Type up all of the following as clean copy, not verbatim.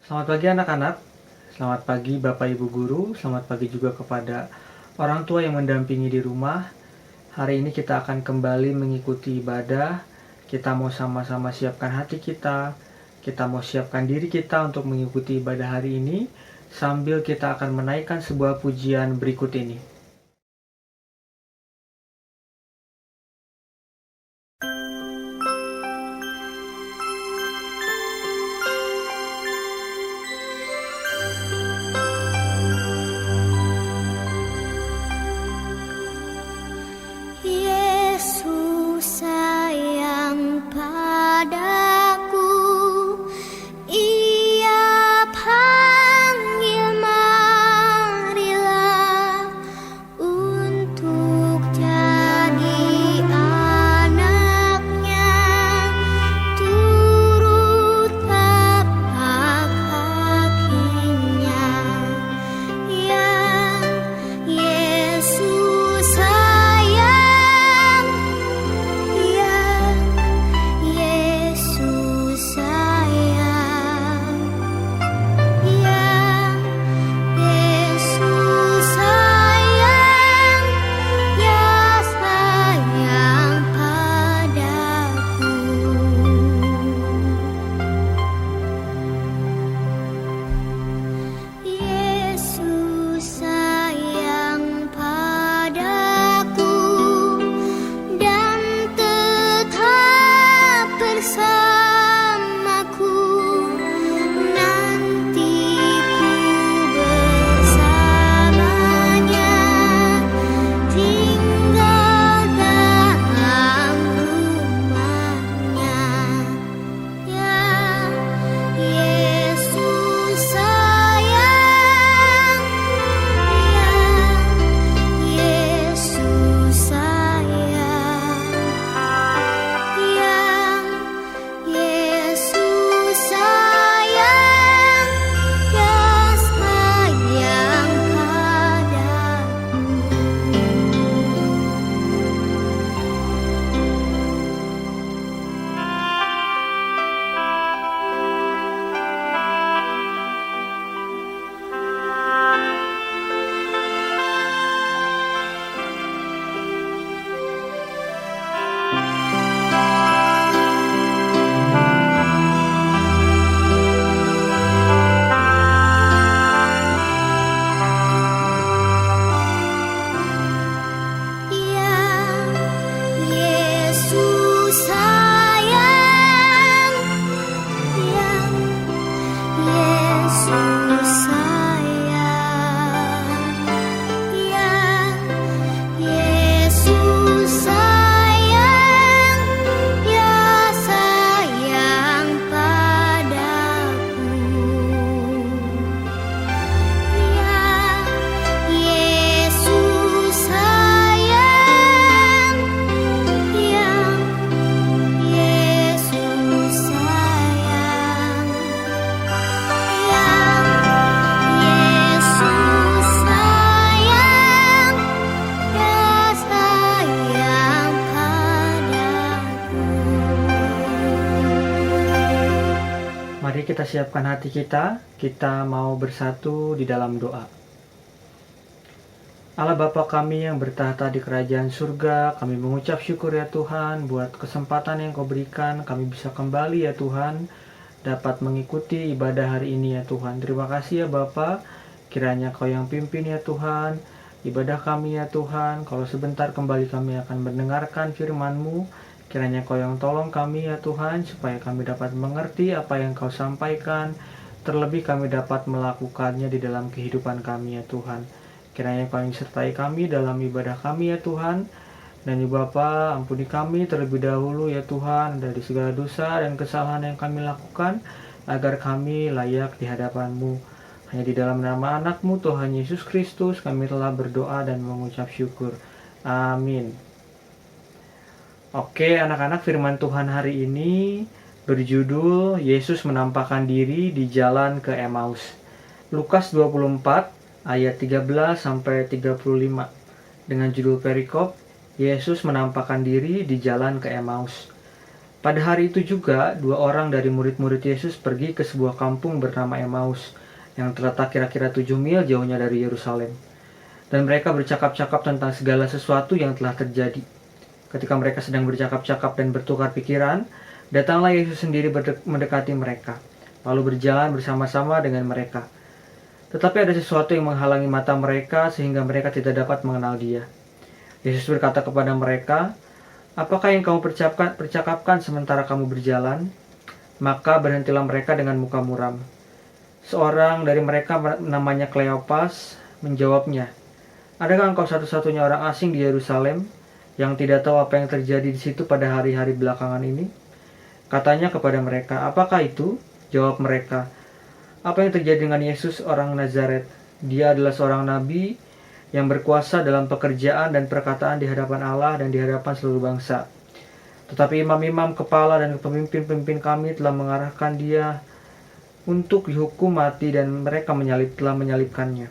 Selamat pagi anak-anak, selamat pagi Bapak Ibu Guru, selamat pagi juga kepada orang tua yang mendampingi di rumah. Hari ini kita akan kembali mengikuti ibadah. Kita mau sama-sama siapkan hati kita mau siapkan diri kita untuk mengikuti ibadah hari ini, sambil kita akan menaikkan sebuah pujian berikut ini. Yesus sayang padaku, Ia panggil marilah untuk jadi anaknya, turut tapak kakinya. Yang Yesus sayang, yang Yesus sayang, yang Yesus sayang, ya sayang padaku. Yesus sayang padaku dan tetap bersamaku, nanti ku bersamanya, tinggal dalam rumahnya. Yang Yesus sayang, yang Yesus sayang, yang Yesus sayang, ya sayang padaku. Yang Yesus sayang, yang Yesus sayang, yang Yesus sayang, ya sayang padaku. Yang Yesus sayang, yang Yesus sayang, yang Yesus sayang, ya sayang padaku. Mari kita siapkan hati kita mau bersatu di dalam doa. Allah Bapa kami yang bertahta di kerajaan surga, kami mengucap syukur ya Tuhan buat kesempatan yang Kau berikan, kami bisa kembali ya Tuhan, dapat mengikuti ibadah hari ini ya Tuhan. Terima kasih ya Bapa, kiranya Kau yang pimpin ya Tuhan, ibadah kami ya Tuhan. Kalau sebentar kembali kami akan mendengarkan firman-Mu, kiranya Kau yang tolong kami ya Tuhan, supaya kami dapat mengerti apa yang Kau sampaikan, terlebih kami dapat melakukannya di dalam kehidupan kami ya Tuhan. Kiranya Kau yang sertai kami dalam ibadah kami ya Tuhan. Dan ya Bapa, ampuni kami terlebih dahulu ya Tuhan dari segala dosa dan kesalahan yang kami lakukan, agar kami layak di hadapan-Mu. Hanya di dalam nama anak-Mu Tuhan Yesus Kristus kami telah berdoa dan mengucap syukur. Amin. Oke anak-anak, firman Tuhan hari ini berjudul Yesus menampakkan diri di jalan ke Emmaus. Lukas 24 ayat 13 sampai 35 dengan judul perikop Yesus menampakkan diri di jalan ke Emmaus. Pada hari itu juga, 2 orang dari murid-murid Yesus pergi ke sebuah kampung bernama Emmaus, yang terletak kira-kira 7 mil jauhnya dari Yerusalem. Dan mereka bercakap-cakap tentang segala sesuatu yang telah terjadi. Ketika mereka sedang bercakap-cakap dan bertukar pikiran, datanglah Yesus sendiri mendekati mereka, lalu berjalan bersama-sama dengan mereka. Tetapi ada sesuatu yang menghalangi mata mereka sehingga mereka tidak dapat mengenal Dia. Yesus berkata kepada mereka, "Apakah yang kamu percakapkan sementara kamu berjalan?" Maka berhentilah mereka dengan muka muram. Seorang dari mereka namanya Kleopas menjawabnya, "Adakah engkau satu-satunya orang asing di Yerusalem yang tidak tahu apa yang terjadi di situ pada hari-hari belakangan ini?" Katanya kepada mereka, "Apakah itu?" Jawab mereka, "Apa yang terjadi dengan Yesus orang Nazaret? Dia adalah seorang nabi yang berkuasa dalam pekerjaan dan perkataan di hadapan Allah dan di hadapan seluruh bangsa. Tetapi imam-imam kepala dan pemimpin-pemimpin kami telah mengarahkan dia untuk dihukum mati dan mereka telah menyalibkannya.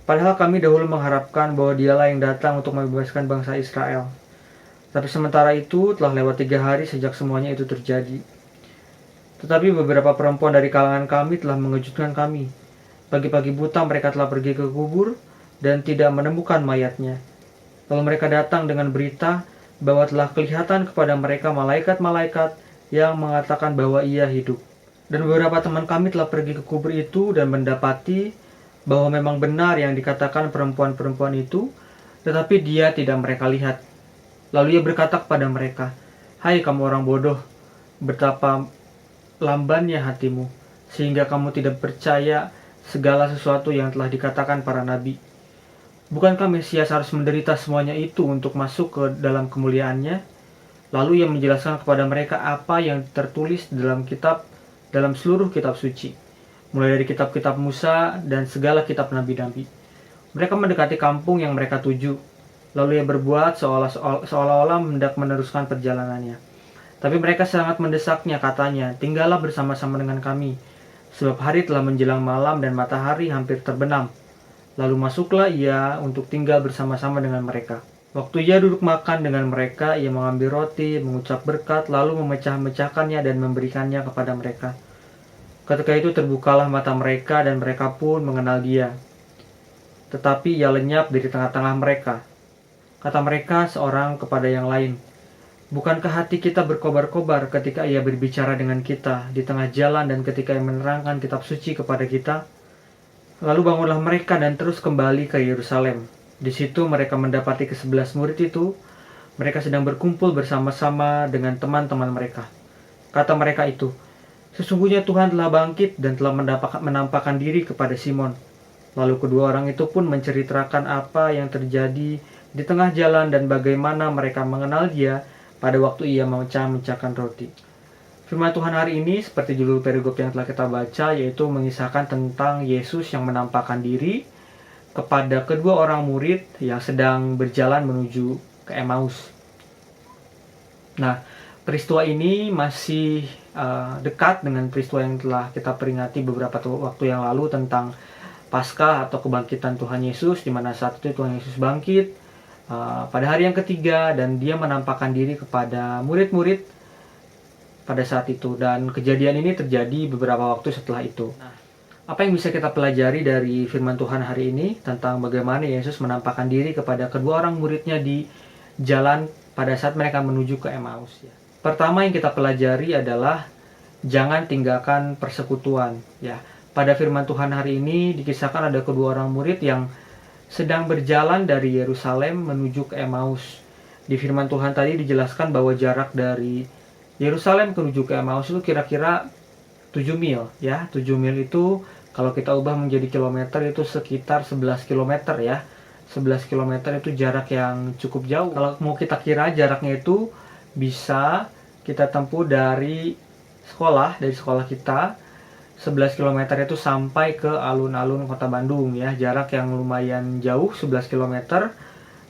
Padahal kami dahulu mengharapkan bahwa dialah yang datang untuk membebaskan bangsa Israel. Tapi sementara itu telah lewat 3 hari sejak semuanya itu terjadi. Tetapi beberapa perempuan dari kalangan kami telah mengejutkan kami. Pagi-pagi buta mereka telah pergi ke kubur dan tidak menemukan mayatnya. Lalu mereka datang dengan berita bahwa telah kelihatan kepada mereka malaikat-malaikat yang mengatakan bahwa ia hidup. Dan beberapa teman kami telah pergi ke kubur itu dan mendapati bahwa memang benar yang dikatakan perempuan-perempuan itu, tetapi dia tidak mereka lihat. Lalu ia berkata kepada mereka, "Hai kamu orang bodoh, betapa lambannya hatimu, sehingga kamu tidak percaya segala sesuatu yang telah dikatakan para nabi. Bukankah Mesias harus menderita semuanya itu untuk masuk ke dalam kemuliaannya?" Lalu ia menjelaskan kepada mereka apa yang tertulis dalam seluruh kitab suci, mulai dari kitab-kitab Musa dan segala kitab nabi-nabi. Mereka mendekati kampung yang mereka tuju, lalu ia berbuat seolah-olah hendak meneruskan perjalanannya. Tapi mereka sangat mendesaknya, katanya, "Tinggallah bersama-sama dengan kami, sebab hari telah menjelang malam dan matahari hampir terbenam." Lalu masuklah ia untuk tinggal bersama-sama dengan mereka. Waktu ia duduk makan dengan mereka, ia mengambil roti, mengucap berkat, lalu memecah-mecahkannya dan memberikannya kepada mereka. Ketika itu terbukalah mata mereka dan mereka pun mengenal dia. Tetapi ia lenyap dari tengah-tengah mereka. Kata mereka seorang kepada yang lain, "Bukankah hati kita berkobar-kobar ketika ia berbicara dengan kita di tengah jalan dan ketika ia menerangkan kitab suci kepada kita?" Lalu bangunlah mereka dan terus kembali ke Yerusalem. Di situ mereka mendapati ke-11 murid itu. Mereka sedang berkumpul bersama-sama dengan teman-teman mereka. Kata mereka itu, "Sesungguhnya Tuhan telah bangkit dan telah menampakkan diri kepada Simon." Lalu kedua orang itu pun menceritakan apa yang terjadi di tengah jalan dan bagaimana mereka mengenal dia pada waktu ia memecah-mecahkan roti. Firman Tuhan hari ini seperti judul perikop yang telah kita baca, yaitu mengisahkan tentang Yesus yang menampakkan diri kepada kedua orang murid yang sedang berjalan menuju ke Emmaus. Nah, peristiwa ini masih dekat dengan peristiwa yang telah kita peringati beberapa waktu yang lalu tentang Paskah atau kebangkitan Tuhan Yesus, di mana saat itu Tuhan Yesus bangkit pada hari yang ketiga dan dia menampakkan diri kepada murid-murid pada saat itu, dan kejadian ini terjadi beberapa waktu setelah itu. Nah, apa yang bisa kita pelajari dari firman Tuhan hari ini tentang bagaimana Yesus menampakkan diri kepada kedua orang muridnya di jalan pada saat mereka menuju ke Emmaus, ya. Pertama yang kita pelajari adalah jangan tinggalkan persekutuan, ya. Pada firman Tuhan hari ini dikisahkan ada kedua orang murid yang sedang berjalan dari Yerusalem menuju ke Emmaus. Di firman Tuhan tadi dijelaskan bahwa jarak dari Yerusalem menuju ke Emmaus itu kira-kira 7 mil, ya. 7 mil itu kalau kita ubah menjadi kilometer itu sekitar 11 kilometer, ya. 11 kilometer itu jarak yang cukup jauh. Kalau mau kita kira jaraknya itu bisa kita tempuh dari sekolah kita 11 kilometer itu sampai ke alun-alun Kota Bandung, ya. Jarak yang lumayan jauh, 11 kilometer.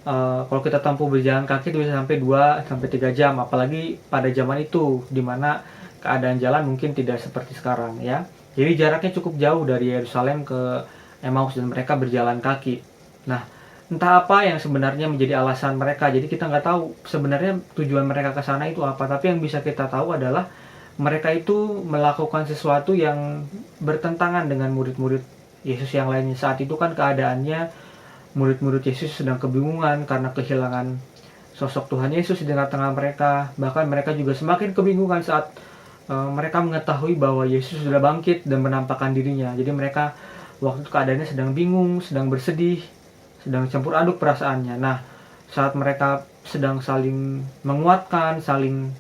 Kalau kita tempuh berjalan kaki itu bisa sampai 2-3 jam, apalagi pada zaman itu di mana keadaan jalan mungkin tidak seperti sekarang, ya. Jadi jaraknya cukup jauh dari Yerusalem ke Emmaus dan mereka berjalan kaki. Nah, entah apa yang sebenarnya menjadi alasan mereka. Jadi kita nggak tahu sebenarnya tujuan mereka ke sana itu apa. Tapi yang bisa kita tahu adalah mereka itu melakukan sesuatu yang bertentangan dengan murid-murid Yesus yang lainnya. Saat itu kan keadaannya murid-murid Yesus sedang kebingungan karena kehilangan sosok Tuhan Yesus di tengah-tengah mereka. Bahkan mereka juga semakin kebingungan saat mereka mengetahui bahwa Yesus sudah bangkit dan menampakkan dirinya. Jadi mereka waktu itu keadaannya sedang bingung, sedang bersedih, sedang campur aduk perasaannya. Nah, saat mereka sedang saling menguatkan, saling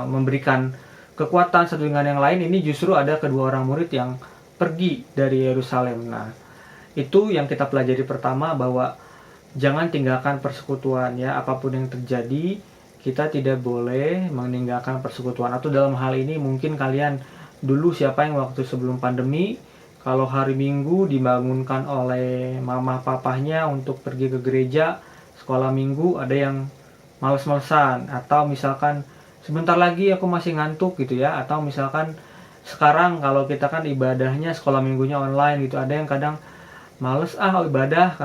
memberikan kekuatan satu dengan yang lain, ini justru ada kedua orang murid yang pergi dari Yerusalem. Nah, itu yang kita pelajari pertama, bahwa jangan tinggalkan persekutuan ya, apapun yang terjadi kita tidak boleh meninggalkan persekutuan. Atau dalam hal ini mungkin kalian dulu siapa yang waktu sebelum pandemi kalau hari Minggu dibangunkan oleh mama papahnya untuk pergi ke gereja, sekolah minggu, ada yang males-malesan, atau misalkan sebentar lagi aku masih ngantuk gitu ya, atau misalkan sekarang kalau kita kan ibadahnya sekolah minggunya online gitu, ada yang kadang males ibadah,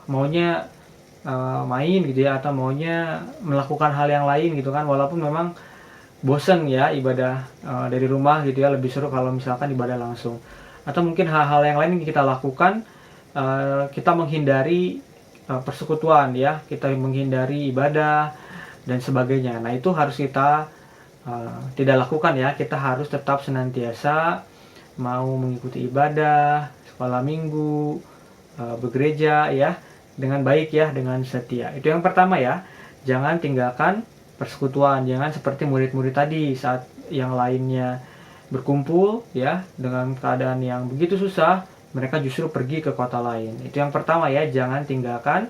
maunya main gitu ya, atau maunya melakukan hal yang lain gitu kan, walaupun memang bosen ya ibadah dari rumah gitu ya, lebih seru kalau misalkan ibadah langsung. Atau mungkin hal-hal yang lain yang kita lakukan, kita menghindari persekutuan ya, kita menghindari ibadah dan sebagainya. Nah, itu harus kita tidak lakukan ya. Kita harus tetap senantiasa mau mengikuti ibadah, sekolah minggu, bergereja ya, dengan baik ya, dengan setia. Itu yang pertama ya. Jangan tinggalkan persekutuan. Jangan seperti murid-murid tadi saat yang lainnya berkumpul ya dengan keadaan yang begitu susah, mereka justru pergi ke kota lain. Itu yang pertama ya, jangan tinggalkan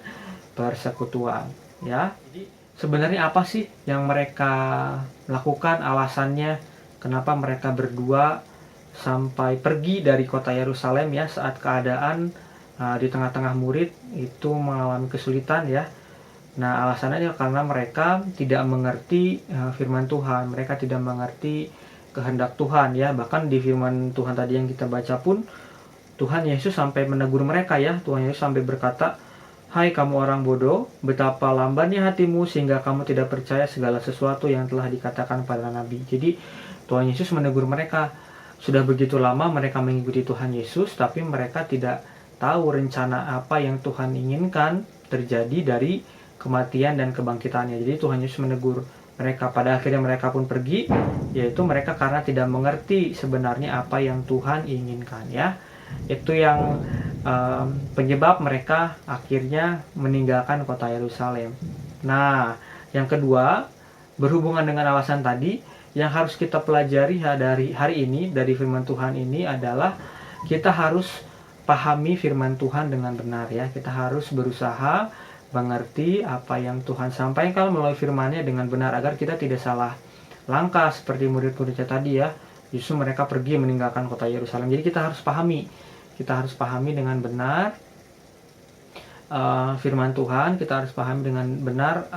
persekutuan ya. Jadi sebenarnya apa sih yang mereka lakukan, alasannya kenapa mereka berdua sampai pergi dari kota Yerusalem ya, saat keadaan di tengah-tengah murid itu mengalami kesulitan ya. Nah, alasannya karena mereka tidak mengerti firman Tuhan, mereka tidak mengerti kehendak Tuhan ya. Bahkan di firman Tuhan tadi yang kita baca pun, Tuhan Yesus sampai menegur mereka ya. Tuhan Yesus sampai berkata, "Hai kamu orang bodoh, betapa lambannya hatimu sehingga kamu tidak percaya segala sesuatu yang telah dikatakan pada nabi." Jadi Tuhan Yesus menegur mereka. Sudah begitu lama mereka mengikuti Tuhan Yesus, tapi mereka tidak tahu rencana apa yang Tuhan inginkan terjadi dari kematian dan kebangkitannya. Jadi Tuhan Yesus menegur mereka. Pada akhirnya mereka pun pergi, yaitu mereka karena tidak mengerti sebenarnya apa yang Tuhan inginkan ya. Itu yang penyebab mereka akhirnya meninggalkan kota Yerusalem. Nah, yang kedua, berhubungan dengan alasan tadi, yang harus kita pelajari dari hari ini, dari firman Tuhan ini adalah kita harus pahami firman Tuhan dengan benar ya. Kita harus berusaha mengerti apa yang Tuhan sampaikan melalui firman-Nya dengan benar, agar kita tidak salah langkah seperti murid-muridnya tadi ya. Justru mereka pergi meninggalkan kota Yerusalem. Jadi kita harus pahami dengan benar firman Tuhan. Kita harus pahami dengan benar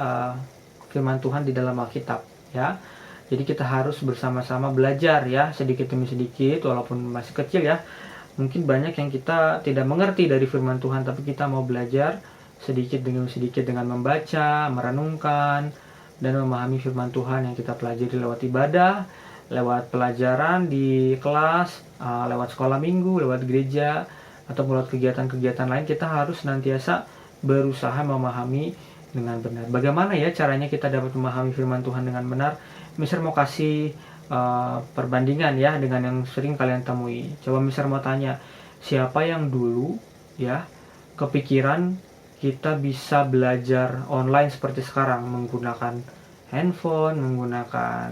firman Tuhan di dalam Alkitab ya. Jadi kita harus bersama-sama belajar ya, sedikit demi sedikit, walaupun masih kecil ya. Mungkin banyak yang kita tidak mengerti dari firman Tuhan, tapi kita mau belajar sedikit demi sedikit dengan membaca, merenungkan, dan memahami firman Tuhan yang kita pelajari lewat ibadah, lewat pelajaran di kelas, lewat sekolah minggu, lewat gereja, atau lewat kegiatan-kegiatan lain. Kita harus senantiasa berusaha memahami dengan benar. Bagaimana ya caranya kita dapat memahami firman Tuhan dengan benar? Mister mau kasih perbandingan ya dengan yang sering kalian temui. Coba Mister mau tanya, siapa yang dulu ya kepikiran kita bisa belajar online seperti sekarang, menggunakan handphone, menggunakan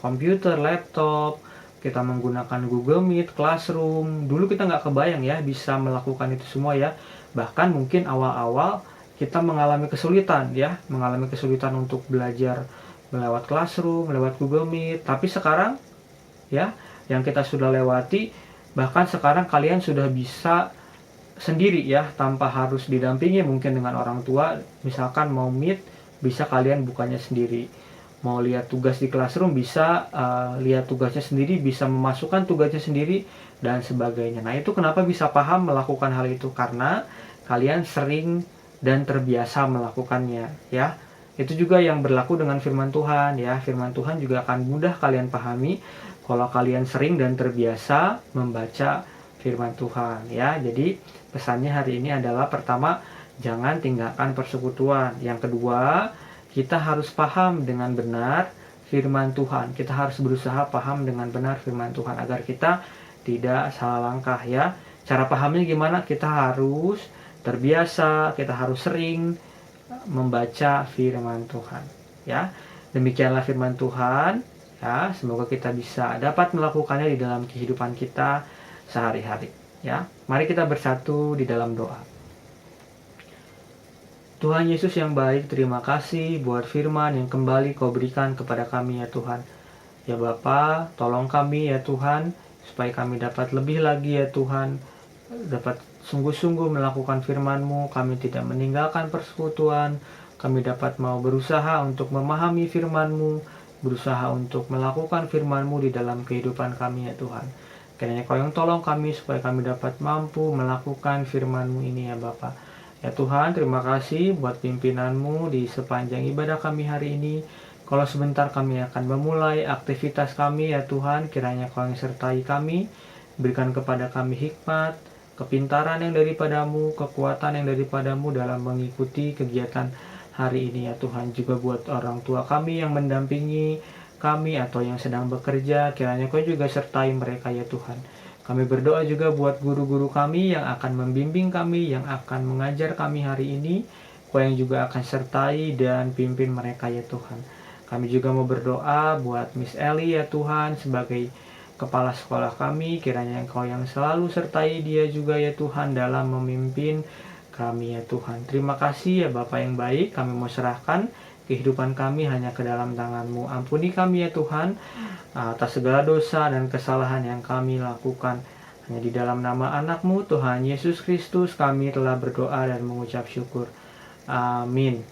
komputer, laptop, kita menggunakan Google Meet, Classroom. Dulu kita nggak kebayang ya bisa melakukan itu semua ya. Bahkan mungkin awal-awal kita mengalami kesulitan untuk belajar lewat Classroom, lewat Google Meet. Tapi sekarang ya, yang kita sudah lewati, bahkan sekarang kalian sudah bisa sendiri ya, tanpa harus didampingi mungkin dengan orang tua. Misalkan mau meet, bisa kalian bukanya sendiri. Mau lihat tugas di Classroom, bisa lihat tugasnya sendiri, bisa memasukkan tugasnya sendiri, dan sebagainya. Nah, itu kenapa bisa paham melakukan hal itu? Karena kalian sering dan terbiasa melakukannya, ya. Itu juga yang berlaku dengan firman Tuhan, ya. Firman Tuhan juga akan mudah kalian pahami kalau kalian sering dan terbiasa membaca firman Tuhan, ya. Jadi pesannya hari ini adalah pertama, jangan tinggalkan persekutuan. Yang kedua, kita harus paham dengan benar firman Tuhan. Kita harus berusaha paham dengan benar firman Tuhan agar kita tidak salah langkah, ya. Cara pahamnya gimana? Kita harus terbiasa, kita harus sering membaca firman Tuhan, ya. Demikianlah firman Tuhan, ya. Semoga kita bisa dapat melakukannya di dalam kehidupan kita sehari-hari, ya. Mari kita bersatu di dalam doa. Tuhan Yesus yang baik, terima kasih buat firman yang kembali Kau berikan kepada kami, ya Tuhan. Ya Bapa, tolong kami ya Tuhan, supaya kami dapat lebih lagi ya Tuhan, dapat sungguh-sungguh melakukan firman-Mu, kami tidak meninggalkan persekutuan, kami dapat mau berusaha untuk memahami firman-Mu, berusaha untuk melakukan firman-Mu di dalam kehidupan kami ya Tuhan. Kiranya Kau yang tolong kami supaya kami dapat mampu melakukan firman-Mu ini ya Bapa. Ya Tuhan, terima kasih buat pimpinan-Mu di sepanjang ibadah kami hari ini. Kalau sebentar kami akan memulai aktivitas kami ya Tuhan, kiranya Kau yang sertai kami, berikan kepada kami hikmat, kepintaran yang daripada-Mu, kekuatan yang daripada-Mu dalam mengikuti kegiatan hari ini ya Tuhan. Juga buat orang tua kami yang mendampingi kami atau yang sedang bekerja, kiranya Kau juga sertai mereka ya Tuhan. Kami berdoa juga buat guru-guru kami yang akan membimbing kami, yang akan mengajar kami hari ini. Kau yang juga akan sertai dan pimpin mereka ya Tuhan. Kami juga mau berdoa buat Miss Ellie ya Tuhan sebagai kepala sekolah kami. Kiranya Engkau yang selalu sertai dia juga ya Tuhan dalam memimpin kami ya Tuhan. Terima kasih ya Bapa yang baik, kami mau serahkan kehidupan kami hanya ke dalam tangan-Mu. Ampuni kami ya Tuhan atas segala dosa dan kesalahan yang kami lakukan. Hanya di dalam nama anak-Mu Tuhan Yesus Kristus kami telah berdoa dan mengucap syukur. Amin.